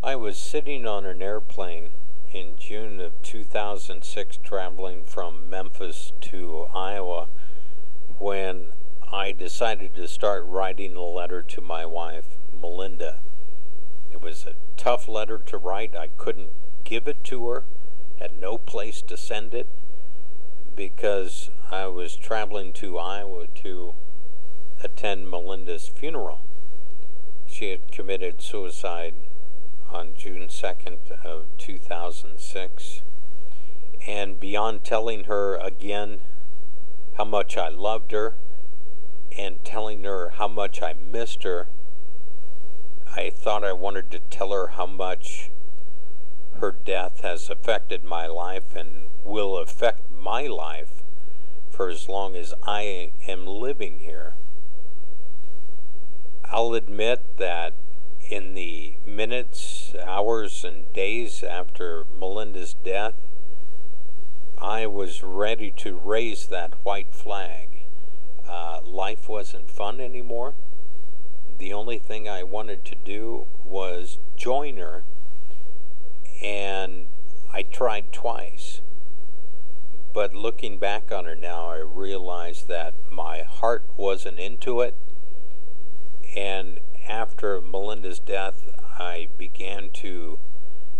I was sitting on an airplane in June of 2006 traveling from Memphis to Iowa when I decided to start writing a letter to my wife, Melinda. It was a tough letter to write. I couldn't give it to her, had no place to send it because I was traveling to Iowa to attend Melinda's funeral. She had committed suicide on June 2nd of 2006. And beyond telling her again how much I loved her and telling her how much I missed her, I thought I wanted to tell her how much her death has affected my life and will affect my life for as long as I am living here. I'll admit that in the minutes, hours, and days after Melinda's death, I was ready to raise that white flag. Life wasn't fun anymore. The only thing I wanted to do was join her, and I tried twice. But looking back on her now, I realized that my heart wasn't into it. And after Melinda's death, I began to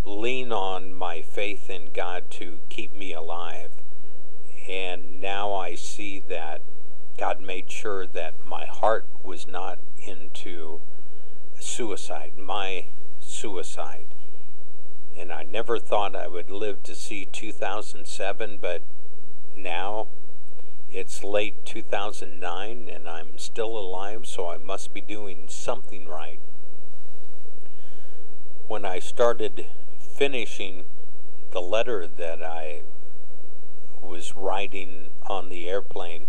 lean on my faith in God to keep me alive. And now I see that God made sure that my heart was not into suicide, my suicide. And I never thought I would live to see 2007, but now it's late 2009 and I'm still alive, so I must be doing something right. When I started finishing the letter that I was writing on the airplane,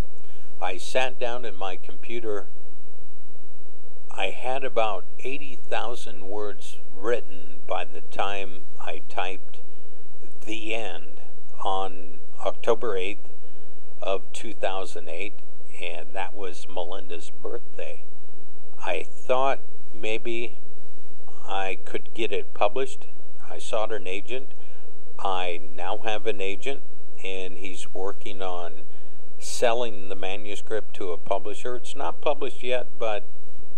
I sat down at my computer. I had about 80,000 words written by the time I typed the end on October 8th of 2008, and that was Melinda's birthday. I thought maybe I could get it published. I sought an agent. I now have an agent, and he's working on selling the manuscript to a publisher. It's not published yet, but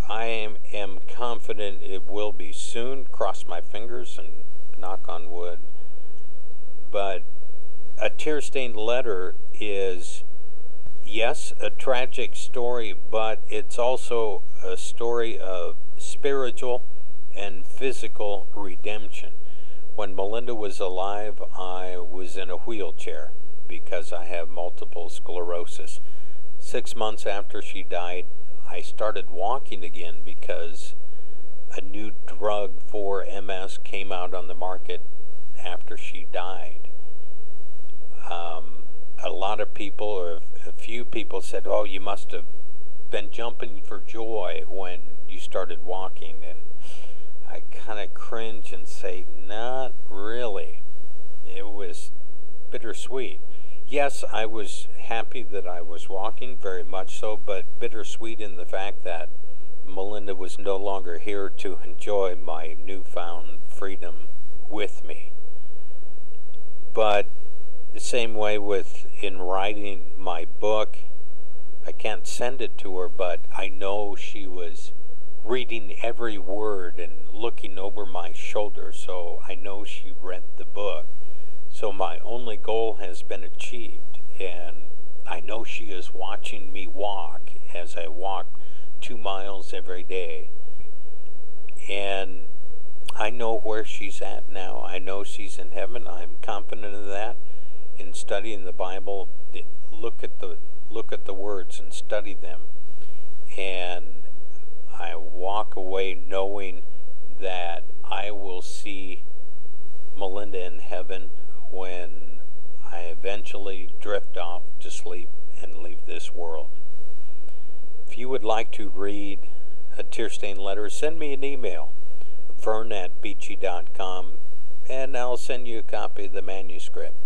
I am confident it will be soon. Cross my fingers and knock on wood. But A Tear-Stained Letter is, yes, a tragic story, but it's also a story of spiritual and physical redemption. When Melinda was alive, I was in a wheelchair because I have multiple sclerosis. 6 months after she died, I started walking again because a new drug for MS came out on the market after she died. A lot of people, or a few people, said, "Oh, you must have been jumping for joy when you started walking." And I kind of cringe and say, not really. It was bittersweet. Yes, I was happy that I was walking, very much so, but bittersweet in the fact that Melinda was no longer here to enjoy my newfound freedom with me. But the same way in writing my book, I can't send it to her, but I know she was reading every word and looking over my shoulder, so I know she read the book. So my only goal has been achieved, and I know she is watching me walk as I walk 2 miles every day. And I know where she's at now. I know she's in heaven. I'm confident of that. In studying the Bible, look at the words and study them. And I walk away knowing that I will see Melinda in heaven when I eventually drift off to sleep and leave this world. If you would like to read A Tear-Stained Letter, send me an email, vern@beachy.com, and I'll send you a copy of the manuscript.